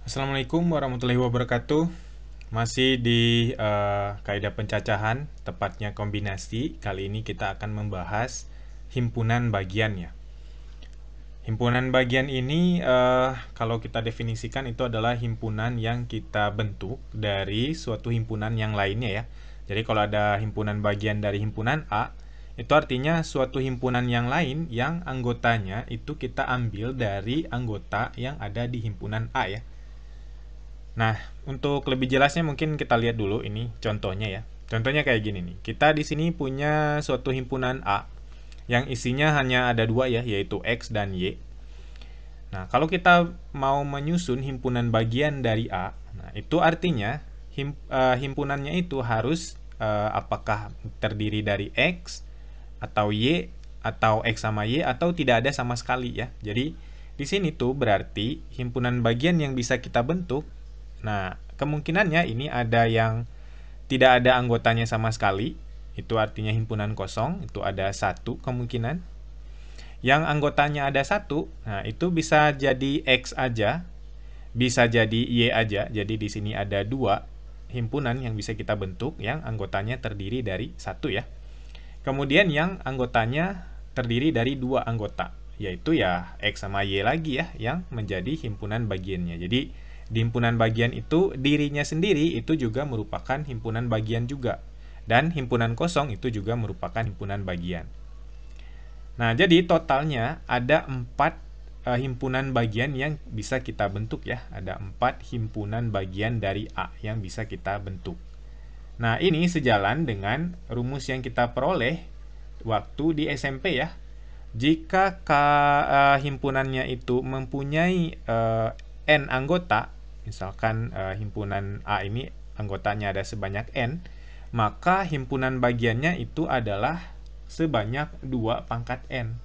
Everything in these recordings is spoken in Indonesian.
Assalamualaikum warahmatullahi wabarakatuh. Masih di kaidah pencacahan, tepatnya kombinasi. Kali ini kita akan membahas himpunan bagiannya. Himpunan bagian ini kalau kita definisikan itu adalah himpunan yang kita bentuk dari suatu himpunan yang lainnya ya. Jadi kalau ada himpunan bagian dari himpunan A, itu artinya suatu himpunan yang lain yang anggotanya itu kita ambil dari anggota yang ada di himpunan A ya. Nah, untuk lebih jelasnya mungkin kita lihat dulu ini contohnya ya. Contohnya kayak gini nih. Kita di sini punya suatu himpunan A yang isinya hanya ada dua ya, yaitu X dan Y. Nah, kalau kita mau menyusun himpunan bagian dari A, nah itu artinya himpunannya itu harus apakah terdiri dari X atau Y atau X sama Y atau tidak ada sama sekali ya. Jadi di sini tuh berarti himpunan bagian yang bisa kita bentuk. Nah, kemungkinannya ini ada yang tidak ada anggotanya sama sekali, itu artinya himpunan kosong, itu ada satu kemungkinan. Yang anggotanya ada satu, nah itu bisa jadi X aja, bisa jadi Y aja. Jadi di sini ada dua himpunan yang bisa kita bentuk, yang anggotanya terdiri dari satu ya. Kemudian yang anggotanya terdiri dari dua anggota, yaitu ya X sama Y lagi ya, yang menjadi himpunan bagiannya. Jadi di himpunan bagian itu dirinya sendiri itu juga merupakan himpunan bagian juga. Dan himpunan kosong itu juga merupakan himpunan bagian. Nah, jadi totalnya ada 4 himpunan bagian yang bisa kita bentuk ya. Ada 4 himpunan bagian dari A yang bisa kita bentuk. Nah, ini sejalan dengan rumus yang kita peroleh waktu di SMP ya. Jika himpunannya itu mempunyai N anggota, misalkan himpunan A ini anggotanya ada sebanyak N, maka himpunan bagiannya itu adalah sebanyak 2 pangkat N.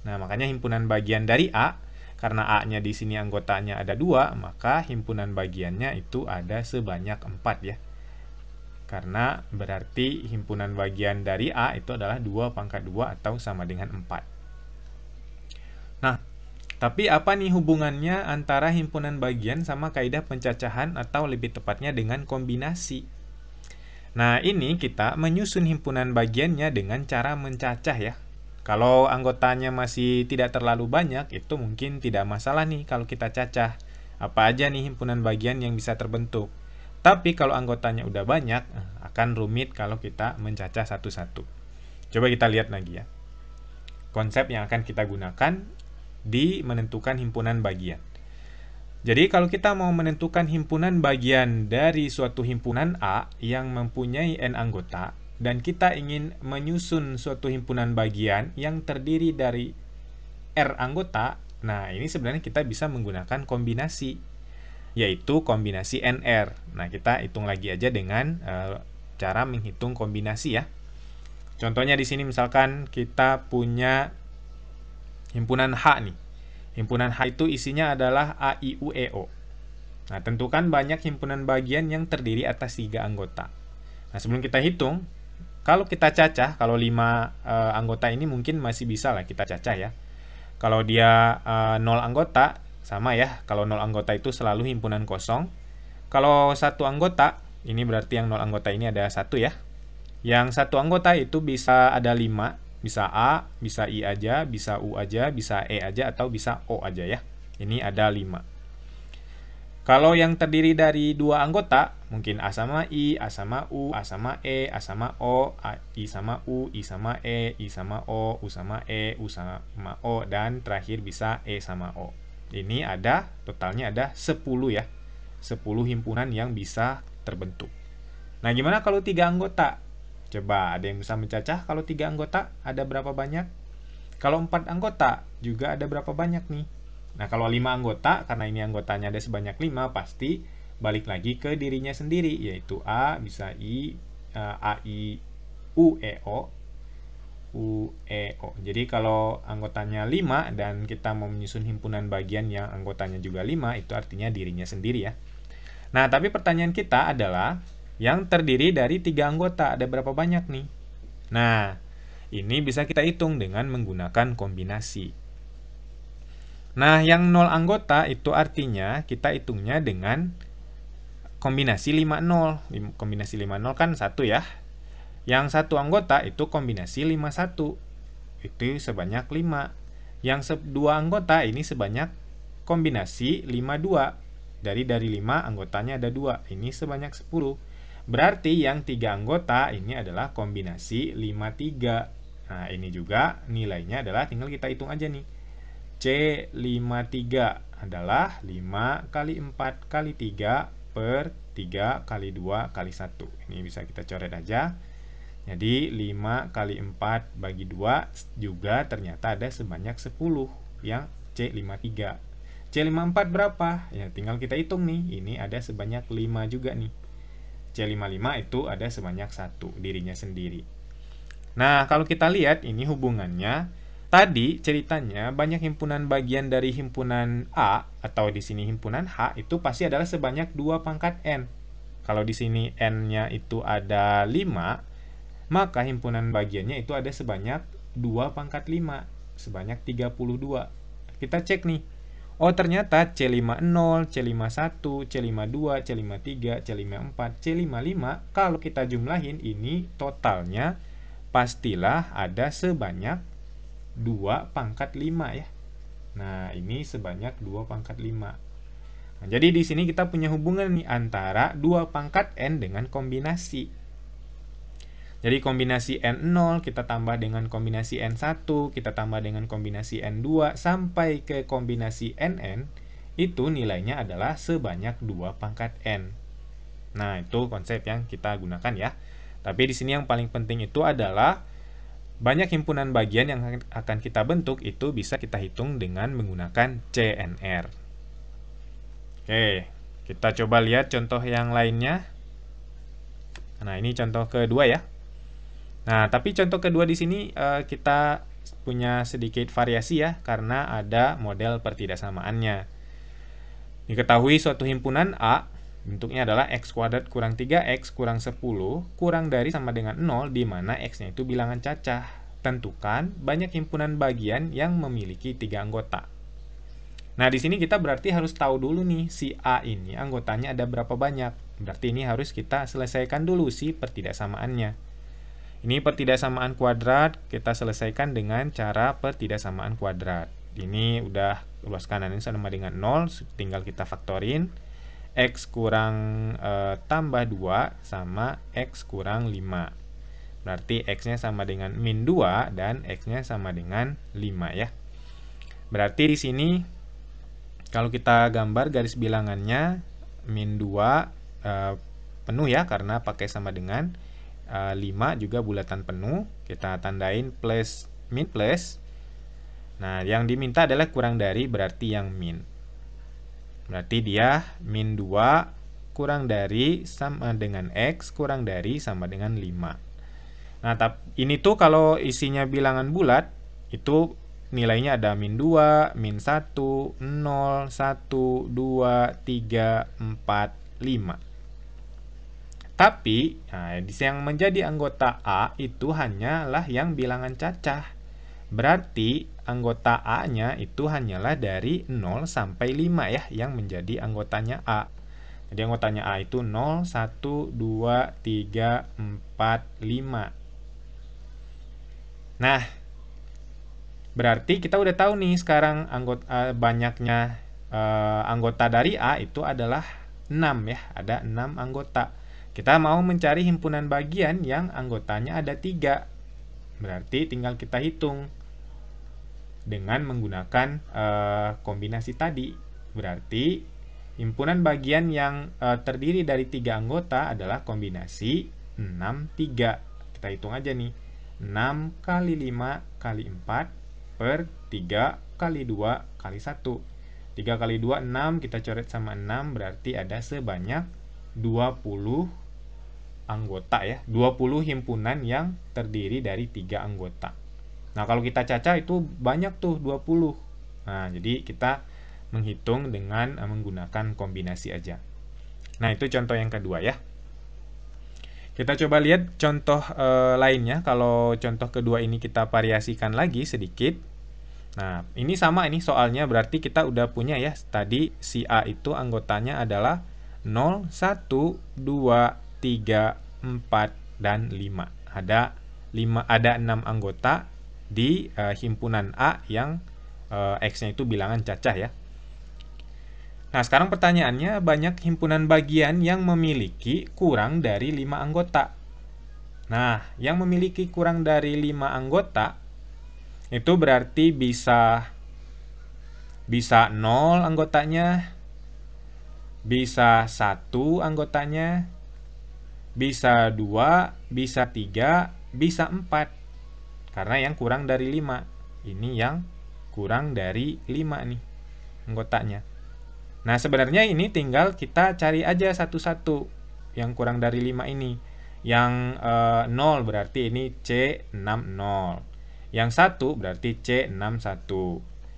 Nah, makanya himpunan bagian dari A, karena A-nya di sini anggotanya ada 2, maka himpunan bagiannya itu ada sebanyak 4 ya. Karena berarti himpunan bagian dari A itu adalah 2 pangkat 2 atau sama dengan 4. Nah, tapi apa nih hubungannya antara himpunan bagian sama kaidah pencacahan atau lebih tepatnya dengan kombinasi? Nah, ini kita menyusun himpunan bagiannya dengan cara mencacah ya. Kalau anggotanya masih tidak terlalu banyak, itu mungkin tidak masalah nih kalau kita cacah. Apa aja nih himpunan bagian yang bisa terbentuk. Tapi kalau anggotanya udah banyak, akan rumit kalau kita mencacah satu-satu. Coba kita lihat lagi ya. Konsep yang akan kita gunakan di menentukan himpunan bagian. Jadi kalau kita mau menentukan himpunan bagian dari suatu himpunan A yang mempunyai N anggota, dan kita ingin menyusun suatu himpunan bagian yang terdiri dari R anggota, nah ini sebenarnya kita bisa menggunakan kombinasi, yaitu kombinasi NR. Nah, kita hitung lagi aja dengan cara menghitung kombinasi ya. Contohnya di sini misalkan kita punya himpunan H nih. Himpunan H itu isinya adalah A, I, U, E, O. Nah, tentukan banyak himpunan bagian yang terdiri atas 3 anggota. Nah, sebelum kita hitung, kalau kita cacah, kalau 5 anggota ini mungkin masih bisa lah kita cacah ya. Kalau dia 0 anggota, sama ya. Kalau 0 anggota itu selalu himpunan kosong. Kalau satu anggota, ini berarti yang 0 anggota ini ada satu ya. Yang satu anggota itu bisa ada 5, bisa A, bisa I aja, bisa U aja, bisa E aja, atau bisa O aja ya. Ini ada 5. Kalau yang terdiri dari 2 anggota, mungkin A sama I, A sama U, A sama E, A sama O, I sama U, I sama E, I sama O, U sama E, U sama O, dan terakhir bisa E sama O. Ini ada, totalnya ada 10 ya. 10 himpunan yang bisa terbentuk. Nah, gimana kalau 3 anggota? Coba, ada yang bisa mencacah kalau 3 anggota ada berapa banyak? Kalau 4 anggota juga ada berapa banyak nih? Nah, kalau 5 anggota, karena ini anggotanya ada sebanyak 5, pasti balik lagi ke dirinya sendiri, yaitu A, bisa I, A, I, U, E, O, U, E, O. Jadi kalau anggotanya 5 dan kita mau menyusun himpunan bagian yang anggotanya juga 5, itu artinya dirinya sendiri ya. Nah, tapi pertanyaan kita adalah, yang terdiri dari 3 anggota, ada berapa banyak nih? Nah, ini bisa kita hitung dengan menggunakan kombinasi. Nah, yang 0 anggota itu artinya kita hitungnya dengan kombinasi 50. Kombinasi 50 kan 1 ya. Yang 1 anggota itu kombinasi 51. Itu sebanyak 5. Yang 2 anggota ini sebanyak kombinasi 52. Dari 5 anggotanya ada 2. Ini sebanyak 10. Berarti yang 3 anggota ini adalah kombinasi 53. Nah, ini juga nilainya adalah tinggal kita hitung aja nih. C53 adalah 5 kali 4 kali 3 per 3 kali 2 kali 1. Ini bisa kita coret aja. Jadi 5 kali 4 bagi 2 juga ternyata ada sebanyak 10 yang C53. C54 berapa? Ya tinggal kita hitung nih. Ini ada sebanyak 5 juga nih. C55 itu ada sebanyak 1 dirinya sendiri. Nah, kalau kita lihat ini hubungannya, tadi ceritanya banyak himpunan bagian dari himpunan A atau di sini himpunan H itu pasti adalah sebanyak 2 pangkat N. Kalau di sini N-nya itu ada 5, maka himpunan bagiannya itu ada sebanyak 2 pangkat 5, sebanyak 32. Kita cek nih. Oh, ternyata C50, C51, C52, C53, C54, C55 kalau kita jumlahin ini totalnya pastilah ada sebanyak 2 pangkat 5 ya. Nah, ini sebanyak 2 pangkat 5. Nah, jadi di sini kita punya hubungan nih antara 2 pangkat N dengan kombinasi. Jadi kombinasi N0 kita tambah dengan kombinasi N1, kita tambah dengan kombinasi N2, sampai ke kombinasi NN, itu nilainya adalah sebanyak 2 pangkat N. Nah, itu konsep yang kita gunakan ya. Tapi di sini yang paling penting itu adalah banyak himpunan bagian yang akan kita bentuk itu bisa kita hitung dengan menggunakan CNR. Oke, kita coba lihat contoh yang lainnya. Nah, ini contoh kedua ya. Nah, tapi contoh kedua di sini kita punya sedikit variasi ya, karena ada model pertidaksamaannya. Diketahui suatu himpunan A, bentuknya adalah x kuadrat kurang 3x kurang 10 kurang dari sama dengan 0, di mana x-nya itu bilangan cacah. Tentukan banyak himpunan bagian yang memiliki 3 anggota. Nah, di sini kita berarti harus tahu dulu nih, si A ini anggotanya ada berapa banyak. Berarti ini harus kita selesaikan dulu si pertidaksamaannya. Ini pertidaksamaan kuadrat, kita selesaikan dengan cara pertidaksamaan kuadrat. Ini udah luas kanan ini sama dengan 0, tinggal kita faktorin. X kurang tambah 2 sama X kurang 5. Berarti X-nya sama dengan min 2 dan X-nya sama dengan 5 ya. Berarti di sini kalau kita gambar garis bilangannya min 2 penuh ya, karena pakai sama dengan 5 juga bulatan penuh, kita tandain plus min plus. Nah, yang diminta adalah kurang dari, berarti yang min. Berarti dia min 2 kurang dari sama dengan X kurang dari sama dengan 5. Nah, ini tuh kalau isinya bilangan bulat, itu nilainya ada min 2, min 1, 0, 1, 2, 3, 4, 5. Tapi, yang menjadi anggota A itu hanyalah yang bilangan cacah. Berarti, anggota A-nya itu hanyalah dari 0 sampai 5 ya, yang menjadi anggotanya A. Jadi, anggotanya A itu 0, 1, 2, 3, 4, 5. Nah, berarti kita udah tahu nih sekarang banyaknya anggota dari A itu adalah 6 ya, ada 6 anggota. Kita mau mencari himpunan bagian yang anggotanya ada 3. Berarti tinggal kita hitung dengan menggunakan kombinasi tadi. Berarti himpunan bagian yang terdiri dari 3 anggota adalah kombinasi 6, 3. Kita hitung aja nih. 6 kali 5 kali 4 per 3 kali 2 kali 1. 3 kali 2, 6. Kita coret sama 6. Berarti ada sebanyak 20 anggota ya, 20 himpunan yang terdiri dari 3 anggota. Nah, kalau kita cacah itu banyak tuh 20. Nah, jadi kita menghitung dengan menggunakan kombinasi aja. Nah, itu contoh yang kedua ya. Kita coba lihat contoh lainnya. Kalau contoh kedua ini kita variasikan lagi sedikit. Nah, ini sama ini soalnya berarti kita udah punya ya. Tadi si A itu anggotanya adalah 0, 1, 2, 3, 4, dan 5. Ada 6 anggota di himpunan A yang X-nya itu bilangan cacah ya. Nah, sekarang pertanyaannya, banyak himpunan bagian yang memiliki kurang dari 5 anggota. Nah, yang memiliki kurang dari 5 anggota itu berarti bisa 0 anggotanya, bisa 1 anggotanya, bisa 2, bisa 3, bisa 4. Karena yang kurang dari 5. Ini yang kurang dari 5 nih anggotanya. Nah, sebenarnya ini tinggal kita cari aja satu-satu yang kurang dari 5 ini. Yang 0 berarti ini C60. Yang 1 berarti C61.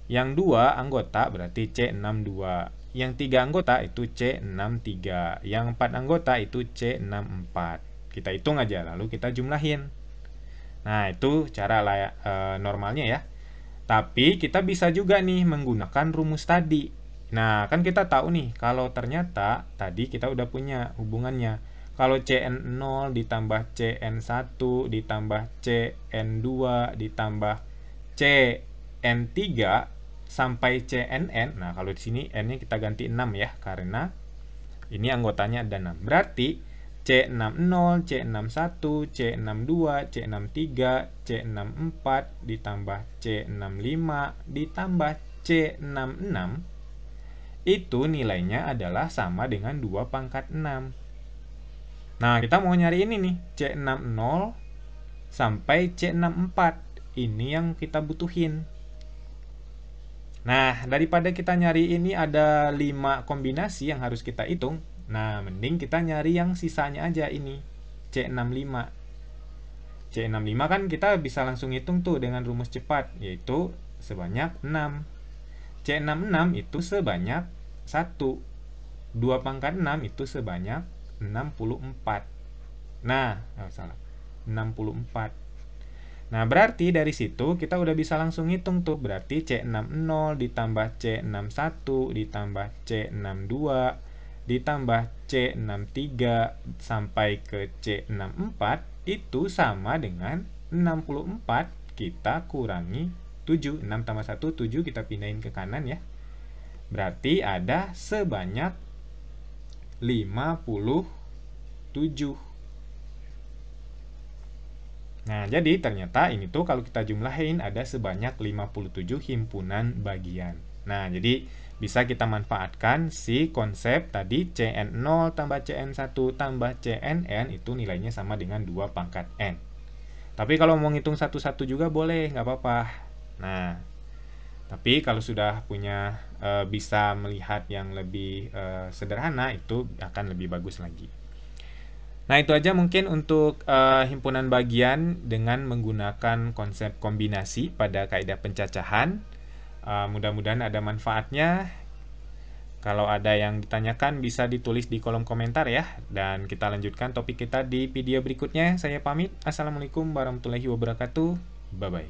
Yang 2 anggota berarti C62. Yang 3 anggota itu C63. Yang 4 anggota itu C64. Kita hitung aja lalu kita jumlahin. Nah, itu cara normalnya ya. Tapi kita bisa juga nih menggunakan rumus tadi. Nah, kan kita tahu nih, kalau ternyata tadi kita udah punya hubungannya. Kalau Cn0 ditambah Cn1 ditambah Cn2 ditambah Cn3 sampai Cnn. Nah, kalau di sini n-nya kita ganti 6 ya, karena ini anggotanya ada 6. Berarti C60, C61, C62, C63, C64 ditambah C65 ditambah C66 itu nilainya adalah sama dengan 2 pangkat 6. Nah, kita mau nyari ini nih, C60 sampai C64. Ini yang kita butuhin. Nah, daripada kita nyari ini ada 5 kombinasi yang harus kita hitung. Nah, mending kita nyari yang sisanya aja ini, C65. C65 kan kita bisa langsung hitung tuh dengan rumus cepat, yaitu sebanyak 6. C66 itu sebanyak 1. 2 pangkat 6 itu sebanyak 64. Nah, salah. 64. Nah, berarti dari situ kita udah bisa langsung hitung tuh. Berarti C60 ditambah C61 ditambah C62 ditambah C63 sampai ke C64 itu sama dengan 64 kita kurangi 7. 6 tambah 1, 7, kita pindahin ke kanan ya. Berarti ada sebanyak 57. Nah, jadi ternyata ini tuh kalau kita jumlahin ada sebanyak 57 himpunan bagian. Nah, jadi bisa kita manfaatkan si konsep tadi Cn0 tambah Cn1 tambah Cnn itu nilainya sama dengan 2 pangkat n. Tapi kalau mau ngitung satu-satu juga boleh, nggak apa-apa. Nah, tapi kalau sudah punya bisa melihat yang lebih sederhana itu akan lebih bagus lagi. Nah, itu aja mungkin untuk himpunan bagian dengan menggunakan konsep kombinasi pada kaidah pencacahan. Mudah-mudahan ada manfaatnya. Kalau ada yang ditanyakan bisa ditulis di kolom komentar ya. Dan kita lanjutkan topik kita di video berikutnya. Saya pamit. Assalamualaikum warahmatullahi wabarakatuh. Bye-bye.